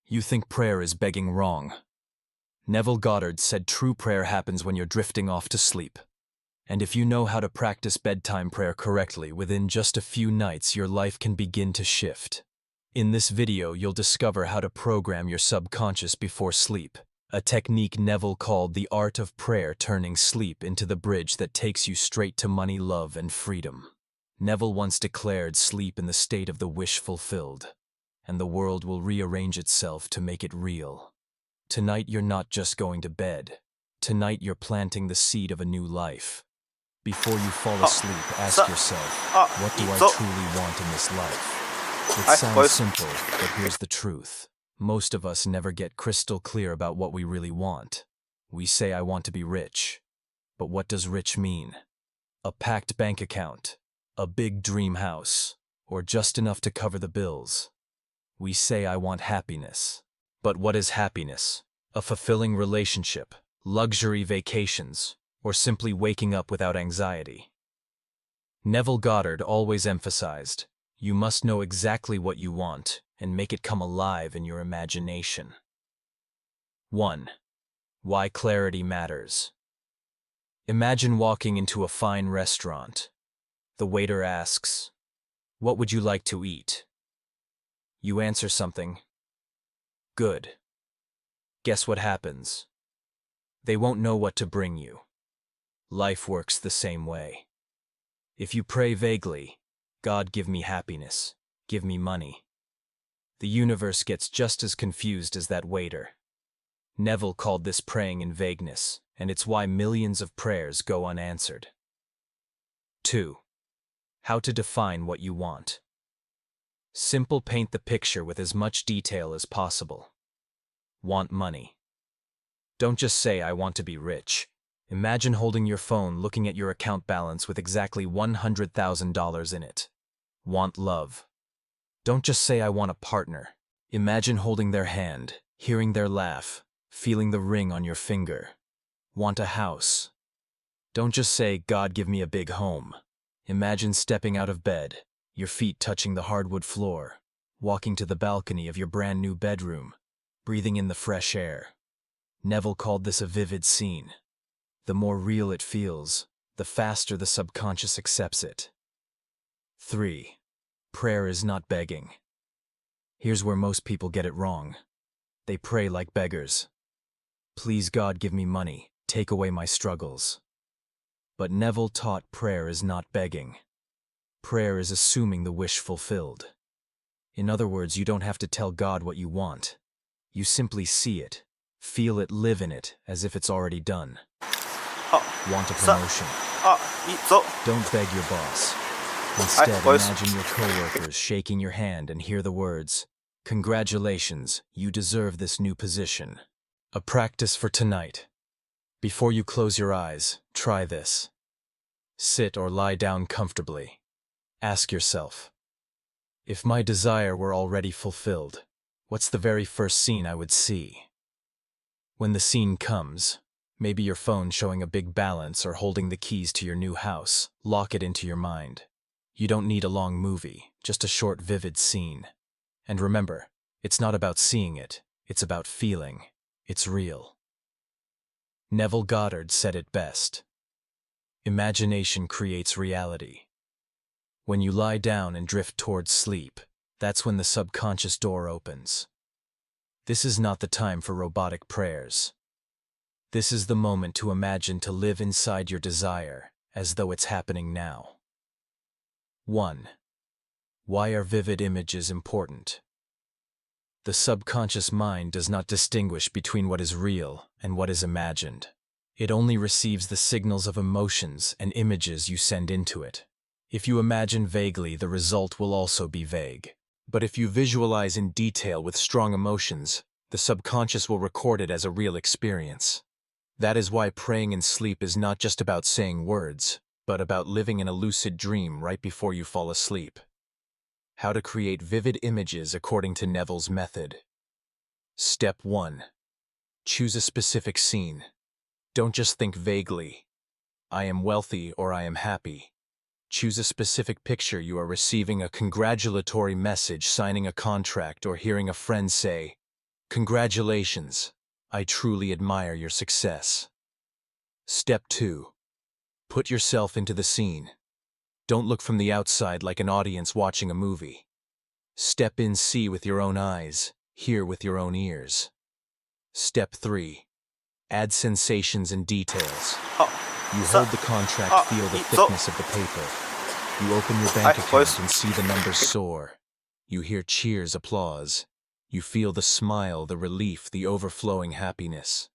You think prayer is begging wrong. Neville Goddard said true prayer happens when you're drifting off to sleep. And if you know how to practice bedtime prayer correctly, within just a few nights your life can begin to shift. In this video, you'll discover how to program your subconscious before sleep, a technique Neville called the art of prayer, turning sleep into the bridge that takes you straight to money, love, and freedom. Neville once declared sleep in the state of the wish fulfilled, and the world will rearrange itself to make it real. Tonight you're not just going to bed. Tonight you're planting the seed of a new life. Before you fall asleep, ask yourself, what do I truly want in this life? It sounds simple, but here's the truth. Most of us never get crystal clear about what we really want. We say, I want to be rich. But what does rich mean? A packed bank account, a big dream house, or just enough to cover the bills? We say, I want happiness. But what is happiness? A fulfilling relationship, luxury vacations, or simply waking up without anxiety? Neville Goddard always emphasized, you must know exactly what you want and make it come alive in your imagination. 1. Why clarity matters. Imagine walking into a fine restaurant. The waiter asks, what would you like to eat? You answer something. Good. Guess what happens? They won't know what to bring you. Life works the same way. If you pray vaguely, God, give me happiness, give me money, the universe gets just as confused as that waiter. Neville called this praying in vagueness, and it's why millions of prayers go unanswered. 2. How to define what you want. Simple: paint the picture with as much detail as possible. Want money. Don't just say, I want to be rich. Imagine holding your phone, looking at your account balance with exactly $100,000 in it. Want love. Don't just say, I want a partner. Imagine holding their hand, hearing their laugh, feeling the ring on your finger. Want a house. Don't just say, God, give me a big home. Imagine stepping out of bed, your feet touching the hardwood floor, walking to the balcony of your brand new bedroom, breathing in the fresh air. Neville called this a vivid scene. The more real it feels, the faster the subconscious accepts it. 3. Prayer is not begging. Here's where most people get it wrong. They pray like beggars. Please God, give me money, take away my struggles. But Neville taught prayer is not begging. Prayer is assuming the wish fulfilled. In other words, you don't have to tell God what you want. You simply see it, feel it, live in it, as if it's already done. Want a promotion? Don't beg your boss. Instead, imagine your coworkers shaking your hand and hear the words, congratulations, you deserve this new position. A practice for tonight. Before you close your eyes, try this. Sit or lie down comfortably. Ask yourself, if my desire were already fulfilled, what's the very first scene I would see? When the scene comes, maybe your phone showing a big balance or holding the keys to your new house, lock it into your mind. You don't need a long movie, just a short, vivid scene. And remember, it's not about seeing it, it's about feeling. It's real. Neville Goddard said it best. Imagination creates reality. When you lie down and drift towards sleep, that's when the subconscious door opens. This is not the time for robotic prayers. This is the moment to imagine, to live inside your desire, as though it's happening now. 1. Why are vivid images important? The subconscious mind does not distinguish between what is real and what is imagined. It only receives the signals of emotions and images you send into it. If you imagine vaguely, the result will also be vague. But if you visualize in detail with strong emotions, the subconscious will record it as a real experience. That is why praying in sleep is not just about saying words, but about living in a lucid dream right before you fall asleep. How to create vivid images according to Neville's method. Step 1. Choose a specific scene. Don't just think vaguely. I am wealthy or I am happy. Choose a specific picture. You are receiving a congratulatory message, signing a contract, or hearing a friend say, Congratulations. I truly admire your success. Step 2. Put yourself into the scene. Don't look from the outside like an audience watching a movie. Step in, see with your own eyes, hear with your own ears. Step 3. Add sensations and details. You hold the contract, feel the thickness of the paper. You open your bank account and see the numbers soar. You hear cheers, applause. You feel the smile, the relief, the overflowing happiness.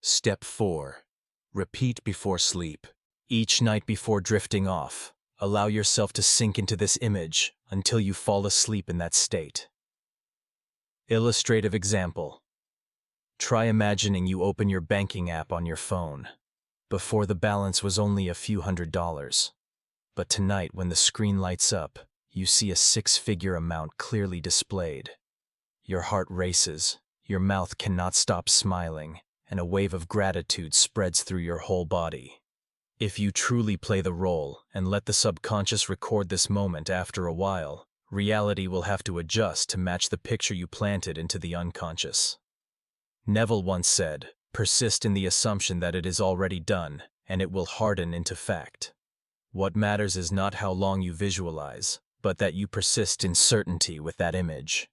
Step 4. Repeat before sleep. Each night before drifting off, allow yourself to sink into this image until you fall asleep in that state. Illustrative example. Try imagining you open your banking app on your phone. Before, the balance was only a few $100s. But tonight, when the screen lights up, you see a 6-figure amount clearly displayed. Your heart races, your mouth cannot stop smiling, and a wave of gratitude spreads through your whole body. If you truly play the role and let the subconscious record this moment, after a while, reality will have to adjust to match the picture you planted into the unconscious. Neville once said, "Persist in the assumption that it is already done, and it will harden into fact." What matters is not how long you visualize, but that you persist in certainty with that image.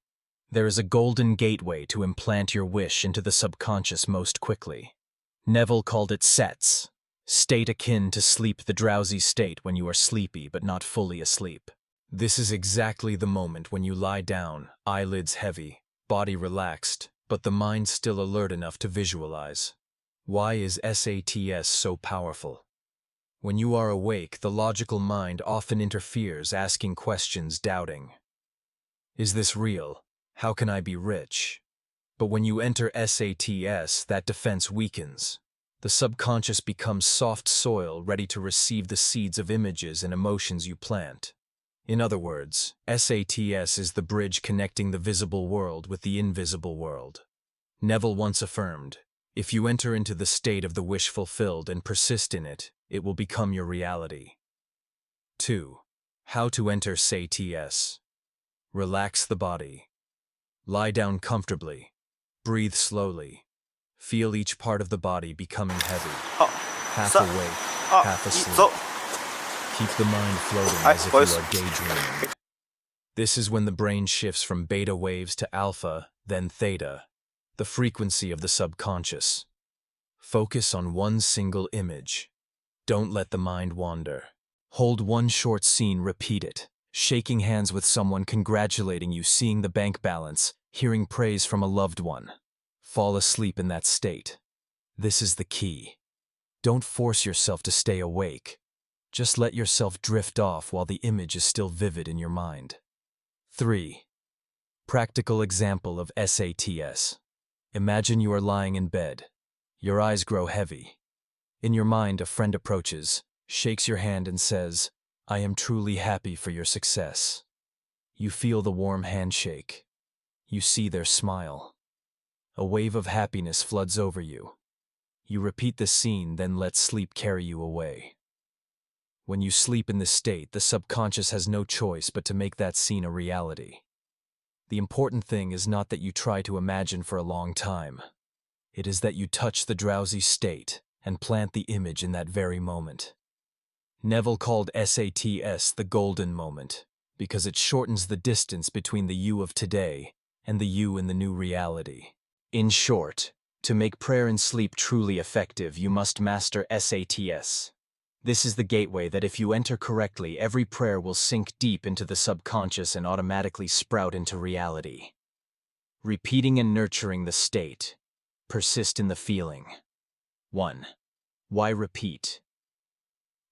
There is a golden gateway to implant your wish into the subconscious most quickly. Neville called it sets, state akin to sleep, the drowsy state when you are sleepy but not fully asleep. This is exactly the moment when you lie down, eyelids heavy, body relaxed, but the mind still alert enough to visualize. Why is SATS so powerful? When you are awake, the logical mind often interferes, asking questions, doubting. Is this real? How can I be rich? But when you enter SATS, that defense weakens. The subconscious becomes soft soil ready to receive the seeds of images and emotions you plant. In other words, SATS is the bridge connecting the visible world with the invisible world. Neville once affirmed, "If you enter into the state of the wish fulfilled and persist in it, it will become your reality." 2. How to enter SATS. Relax the body. Lie down comfortably. Breathe slowly. Feel each part of the body becoming heavy. Half awake, half asleep. Keep the mind floating as if you are daydreaming. This is when the brain shifts from beta waves to alpha, then theta, the frequency of the subconscious. Focus on one single image. Don't let the mind wander. Hold one short scene, repeat it. Shaking hands with someone, congratulating you, seeing the bank balance, hearing praise from a loved one. Fall asleep in that state. This is the key. Don't force yourself to stay awake. Just let yourself drift off while the image is still vivid in your mind. 3. Practical example of SATS. Imagine you are lying in bed. Your eyes grow heavy. In your mind, a friend approaches, shakes your hand and says, "I am truly happy for your success." You feel the warm handshake. You see their smile. A wave of happiness floods over you. You repeat the scene, then let sleep carry you away. When you sleep in this state, the subconscious has no choice but to make that scene a reality. The important thing is not that you try to imagine for a long time. It is that you touch the drowsy state and plant the image in that very moment. Neville called SATS the golden moment because it shortens the distance between the you of today and the you in the new reality. In short, to make prayer and sleep truly effective, you must master SATS. This is the gateway that, if you enter correctly, every prayer will sink deep into the subconscious and automatically sprout into reality. Repeating and nurturing the state. Persist in the feeling. 1. Why repeat?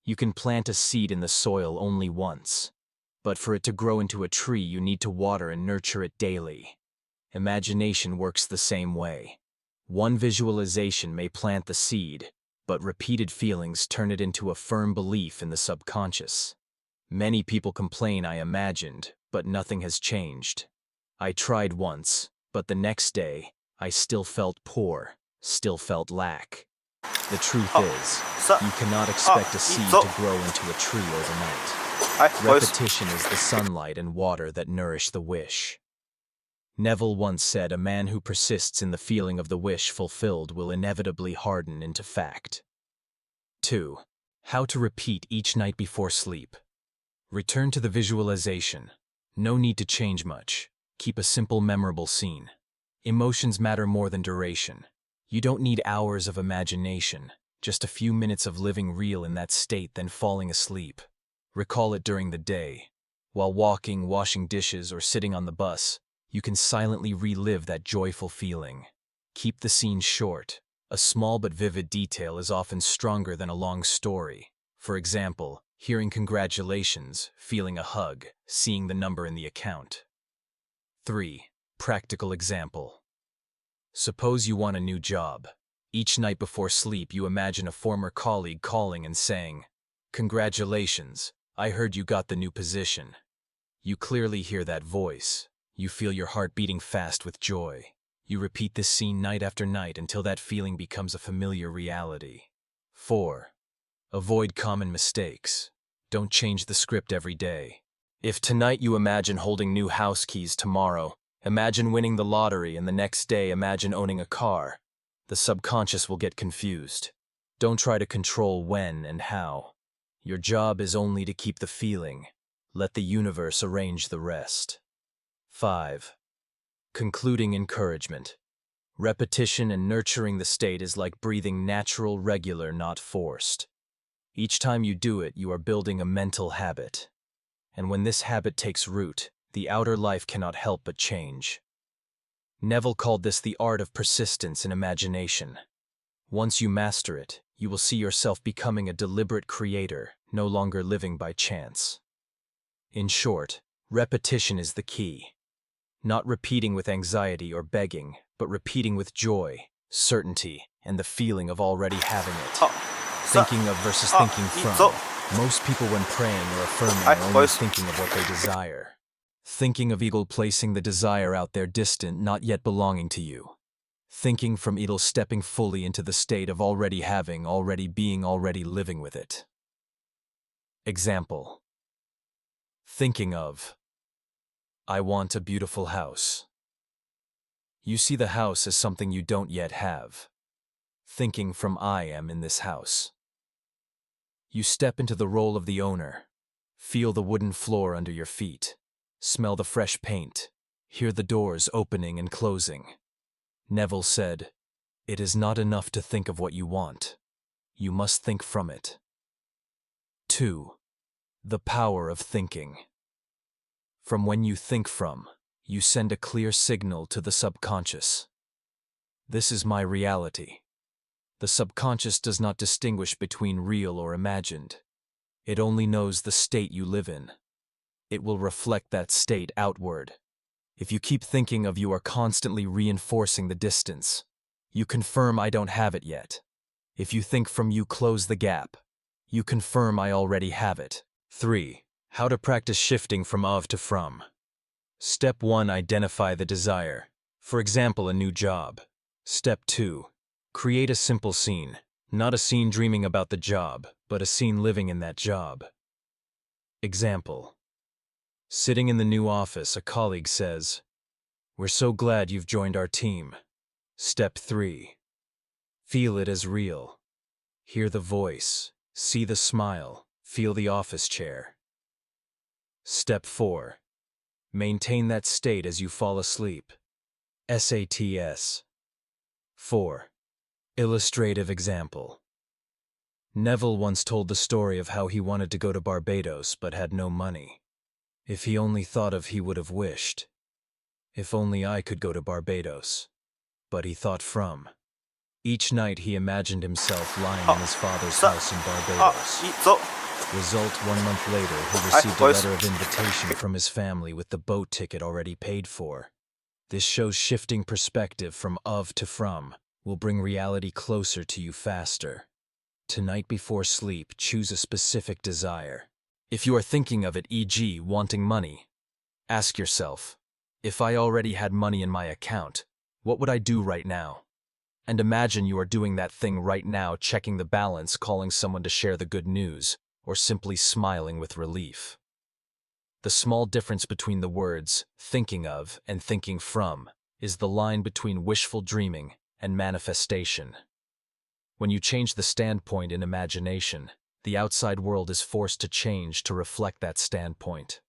You can plant a seed in the soil only once, but for it to grow into a tree, you need to water and nurture it daily. Imagination works the same way. One visualization may plant the seed, but repeated feelings turn it into a firm belief in the subconscious. Many people complain, "I imagined, but nothing has changed. I tried once, but the next day, I still felt poor, still felt lack." The truth is, you cannot expect a seed to grow into a tree overnight. Repetition is the sunlight and water that nourish the wish. Neville once said a man who persists in the feeling of the wish fulfilled will inevitably harden into fact. 2. How to repeat each night before sleep. Return to the visualization. No need to change much. Keep a simple, memorable scene. Emotions matter more than duration. You don't need hours of imagination, just a few minutes of living real in that state, then falling asleep. Recall it during the day. While walking, washing dishes, or sitting on the bus, you can silently relive that joyful feeling. Keep the scene short. A small but vivid detail is often stronger than a long story. For example, hearing congratulations, feeling a hug, seeing the number in the account. 3. Practical example. Suppose you want a new job. Each night before sleep, you imagine a former colleague calling and saying, "Congratulations, I heard you got the new position." You clearly hear that voice. You feel your heart beating fast with joy. You repeat this scene night after night until that feeling becomes a familiar reality. 4. Avoid common mistakes. Don't change the script every day. If tonight you imagine holding new house keys, tomorrow imagine winning the lottery, and the next day imagine owning a car, the subconscious will get confused. Don't try to control when and how. Your job is only to keep the feeling. Let the universe arrange the rest. 5. Concluding encouragement. Repetition and nurturing the state is like breathing, natural, regular, not forced. Each time you do it, you are building a mental habit. And when this habit takes root, the outer life cannot help but change. Neville called this the art of persistence in imagination. Once you master it, you will see yourself becoming a deliberate creator, no longer living by chance. In short, repetition is the key. Not repeating with anxiety or begging, but repeating with joy, certainty, and the feeling of already having it. Thinking of versus thinking from. Most people, when praying or affirming, are only thinking of what they desire. Thinking of eagle placing the desire out there distant, not yet belonging to you. Thinking from eagle stepping fully into the state of already having, already being, already living with it. Example. Thinking of, I want a beautiful house. You see the house as something you don't yet have. Thinking from I am in this house. You step into the role of the owner. Feel the wooden floor under your feet. Smell the fresh paint. Hear the doors opening and closing. Neville said, "It is not enough to think of what you want. You must think from it." 2. The power of thinking. From when you think from, you send a clear signal to the subconscious. This is my reality. The subconscious does not distinguish between real or imagined. It only knows the state you live in. It will reflect that state outward. If you keep thinking of, you are constantly reinforcing the distance. You confirm I don't have it yet. If you think from, you close the gap. You confirm I already have it. 3. How to practice shifting from of to from. Step 1. Identify the desire. For example, a new job. Step 2. Create a simple scene. Not a scene dreaming about the job, but a scene living in that job. Example. Sitting in the new office, a colleague says, "We're so glad you've joined our team." Step 3. Feel it as real. Hear the voice, see the smile, feel the office chair. Step 4. Maintain that state as you fall asleep. SATS. 4. Illustrative example. Neville once told the story of how he wanted to go to Barbados but had no money. If he only thought of, he would have wished. If only I could go to Barbados. But he thought from. Each night he imagined himself lying in his father's house in Barbados. Result, 1 month later, he received a letter of invitation from his family with the boat ticket already paid for. This shows shifting perspective from of to from will bring reality closer to you faster. Tonight before sleep, choose a specific desire. If you are thinking of it, e.g., wanting money, ask yourself, if I already had money in my account, what would I do right now? And imagine you are doing that thing right now, checking the balance, calling someone to share the good news, or simply smiling with relief. The small difference between the words thinking of and thinking from is the line between wishful dreaming and manifestation. When you change the standpoint in imagination, the outside world is forced to change to reflect that standpoint.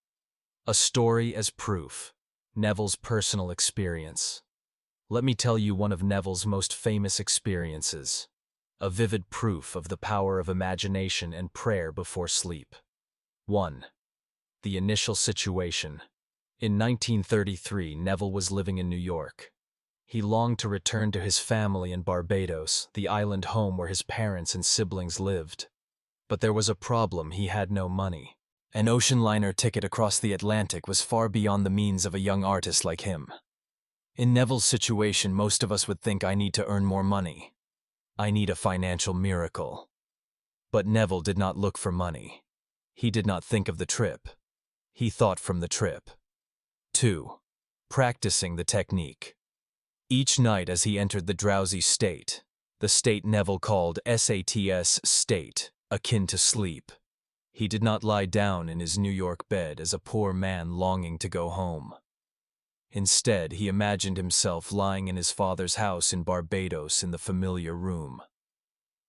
A story as proof. Neville's personal experience. Let me tell you one of Neville's most famous experiences. A vivid proof of the power of imagination and prayer before sleep. 1. The initial situation. In 1933, Neville was living in New York. He longed to return to his family in Barbados, the island home where his parents and siblings lived. But there was a problem: he had no money. An ocean liner ticket across the Atlantic was far beyond the means of a young artist like him. In Neville's situation, most of us would think, I need to earn more money. I need a financial miracle. But Neville did not look for money. He did not think of the trip. He thought from the trip. 2. Practicing the technique. Each night as he entered the drowsy state, the state Neville called SATS state, akin to sleep, he did not lie down in his New York bed as a poor man longing to go home. Instead, he imagined himself lying in his father's house in Barbados in the familiar room.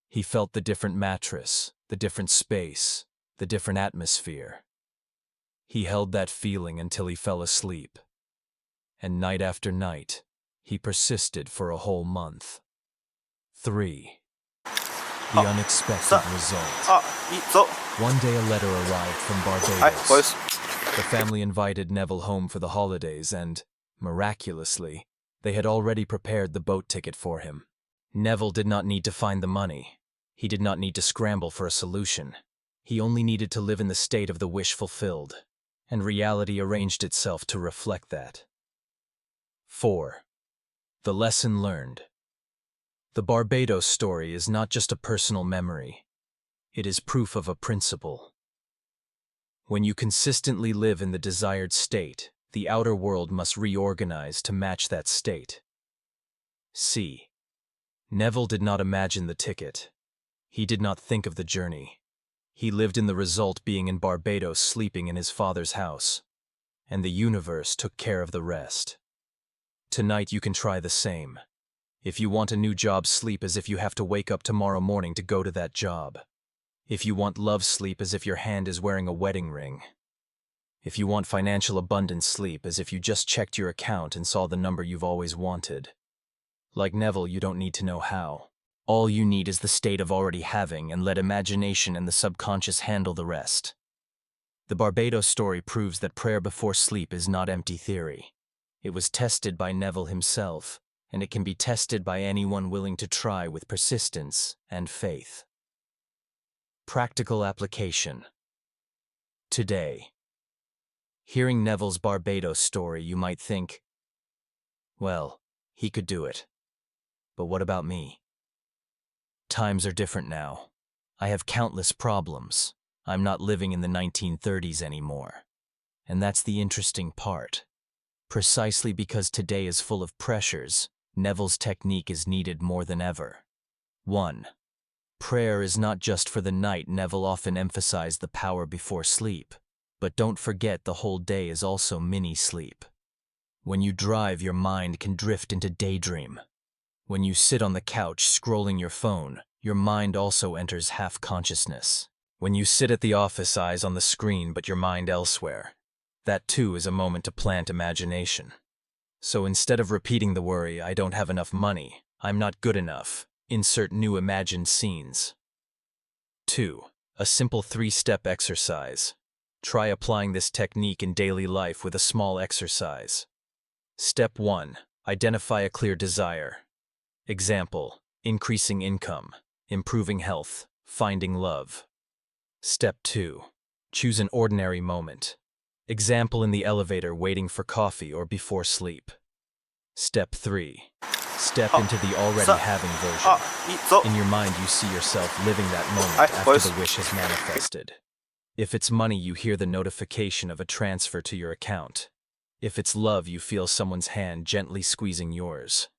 He felt the different mattress, the different space, the different atmosphere. He held that feeling until he fell asleep. And night after night, he persisted for a whole month. 3. The unexpected result. One day a letter arrived from Barbados. The family invited Neville home for the holidays and, miraculously, they had already prepared the boat ticket for him. Neville did not need to find the money. He did not need to scramble for a solution. He only needed to live in the state of the wish fulfilled, and reality arranged itself to reflect that. 4. The lesson learned. The Barbados story is not just a personal memory. It is proof of a principle. When you consistently live in the desired state, the outer world must reorganize to match that state. C. Neville did not imagine the ticket. He did not think of the journey. He lived in the result, being in Barbados, sleeping in his father's house. And the universe took care of the rest. Tonight you can try the same. If you want a new job, sleep as if you have to wake up tomorrow morning to go to that job. If you want love, sleep as if your hand is wearing a wedding ring. If you want financial abundance, sleep as if you just checked your account and saw the number you've always wanted. Like Neville, you don't need to know how. All you need is the state of already having, and let imagination and the subconscious handle the rest. The Barbados story proves that prayer before sleep is not empty theory. It was tested by Neville himself, and it can be tested by anyone willing to try with persistence and faith. Practical application. Today. Hearing Neville's Barbados story, you might think, well, he could do it. But what about me? Times are different now. I have countless problems. I'm not living in the 1930s anymore. And that's the interesting part. Precisely because today is full of pressures, Neville's technique is needed more than ever. 1. Prayer is not just for the night. Neville often emphasized the power before sleep. But don't forget, the whole day is also mini-sleep. When you drive, your mind can drift into daydream. When you sit on the couch scrolling your phone, your mind also enters half-consciousness. When you sit at the office, eyes on the screen but your mind elsewhere. That too is a moment to plant imagination. So instead of repeating the worry, I don't have enough money, I'm not good enough, insert new imagined scenes. 2. A simple 3-step exercise. Try applying this technique in daily life with a small exercise. Step 1. Identify a clear desire. Example: increasing income, improving health, finding love. Step 2. Choose an ordinary moment. Example: in the elevator, waiting for coffee, or before sleep. Step 3. Step into the already having version. In your mind, you see yourself living that moment after the wish has manifested. If it's money, you hear the notification of a transfer to your account. If it's love, you feel someone's hand gently squeezing yours.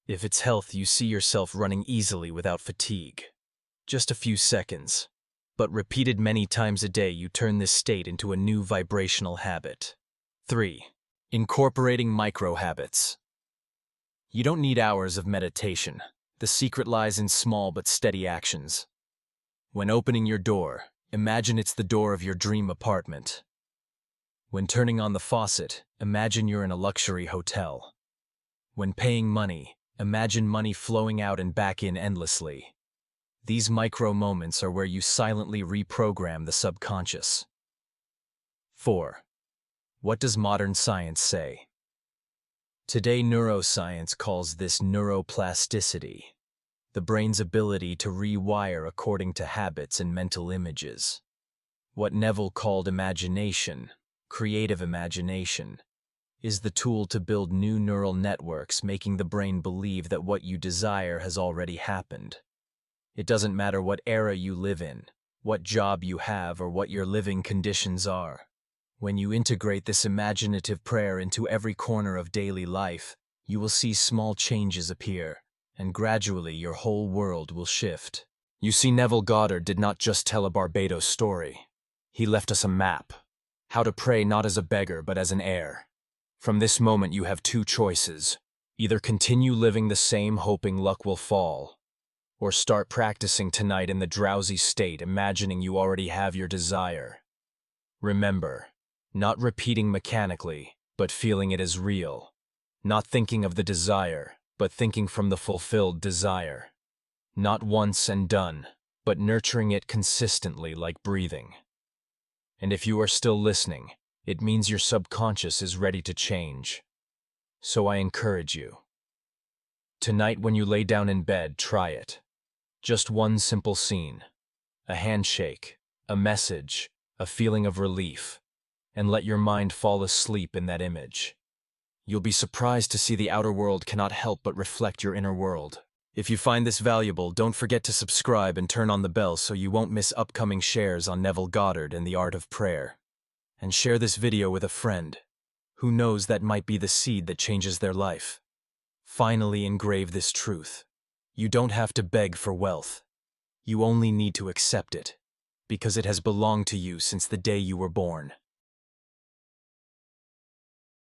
If it's health, you see yourself running easily without fatigue. Just a few seconds. but repeated many times a day, you turn this state into a new vibrational habit. 3. Incorporating micro-habits. You don't need hours of meditation. The secret lies in small but steady actions. When opening your door, imagine it's the door of your dream apartment. When turning on the faucet, imagine you're in a luxury hotel. When paying money, imagine money flowing out and back in endlessly. These micro moments are where you silently reprogram the subconscious. 4. What does modern science say? Today, neuroscience calls this neuroplasticity, the brain's ability to rewire according to habits and mental images. What Neville called imagination, creative imagination, is the tool to build new neural networks, making the brain believe that what you desire has already happened. It doesn't matter what era you live in, what job you have, or what your living conditions are. When you integrate this imaginative prayer into every corner of daily life, you will see small changes appear, and gradually your whole world will shift. You see, Neville Goddard did not just tell a Barbados story. He left us a map. How to pray not as a beggar, but as an heir. From this moment, you have two choices. Either continue living the same, hoping luck will fall, or start practicing tonight in the drowsy state, imagining you already have your desire. Remember, not repeating mechanically, but feeling it as real. Not thinking of the desire, but thinking from the fulfilled desire. Not once and done, but nurturing it consistently like breathing. And if you are still listening, it means your subconscious is ready to change. So I encourage you. Tonight when you lay down in bed, try it. Just one simple scene, a handshake, a message, a feeling of relief, and let your mind fall asleep in that image. You'll be surprised to see the outer world cannot help but reflect your inner world. If you find this valuable, don't forget to subscribe and turn on the bell so you won't miss upcoming shares on Neville Goddard and the art of prayer. And share this video with a friend. Who knows, that might be the seed that changes their life. Finally engrave this truth. You don't have to beg for wealth. You only need to accept it, because it has belonged to you since the day you were born.